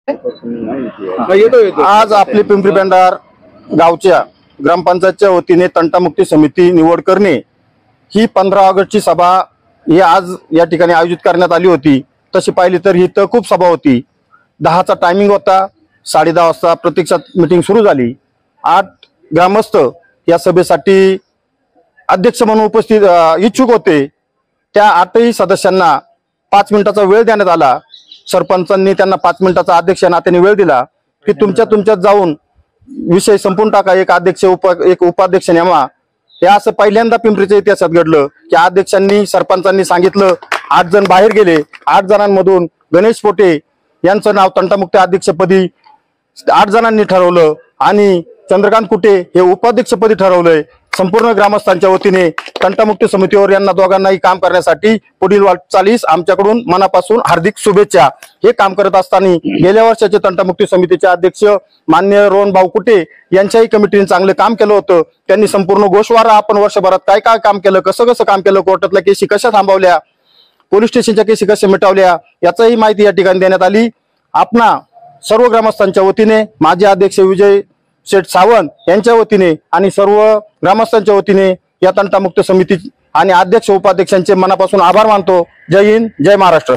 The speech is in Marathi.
आज आपली पिंपरी पेंढार गावच्या ग्रामपंचायतच्या वतीने तंटामुक्ती समिती निवड करणे ही 15 ऑगस्टची सभा ही आज या ठिकाणी आयोजित करण्यात आली होती। तशी पाहिली तर ही तर खूप सभा होती। 10चा टायमिंग होता, 10:30 वाजता प्रत्यक्षात मीटिंग सुरू झाली। 8 ग्रामस्थ या सभेसाठी अध्यक्ष म्हणून उपस्थित इच्छुक होते। त्या 8ही सदस्यांना 5 मिनिटाचा वेळ देण्यात आला। सरपंचांनी त्यांना 5 मिनिटाचा अध्यक्ष नात्याने वेळ दिला की तुमच्यात जाऊन विषय संपून टाका, एक उपाध्यक्ष नेमा। हे असं पहिल्यांदा पिंपरीच्या इतिहासात घडलं की अध्यक्षांनी सरपंचांनी सांगितलं 8 जण बाहेर गेले। 8 जणांमधून गणेश पोटे यांचं नाव तंटामुक्ती अध्यक्षपदी 8 जणांनी ठरवलं आणि चंद्रकांत कुटे हे उपाध्यक्षपदी ठरवलंय। संपूर्ण ग्रामस्थांच्या वतीने तंटामुक्ती समितीवर यांना दोघांनाही काम करण्यासाठी पुढील वाटचालीस आमच्याकडून मनापासून हार्दिक शुभेच्छा। हे काम करत असताना गेल्या वर्षाचे तंटामुक्ती समितीचे अध्यक्ष माननीय रोहनभाऊ कुटे यांच्याही कमिटीने चांगले काम केलं होतं। त्यांनी संपूर्ण गोषवारा आपण वर्षभरात काय काय काम केलं, कसं कसं काम केलं, कोर्टातल्या केसी कशा थांबवल्या, पोलीस स्टेशनच्या केसी कशा मिटवल्या याचाही माहिती या ठिकाणी देण्यात आली। आपणा सर्व ग्रामस्थांच्या वतीने माजी अध्यक्ष विजय शेठ सावंत यांच्या वतीने आणि सर्व ग्रामस्थांच्या वतीने या तंटामुक्त समिती आणि अध्यक्ष उपाध्यक्षांचे मनापासून आभार मानतो। जय हिंद, जय महाराष्ट्र।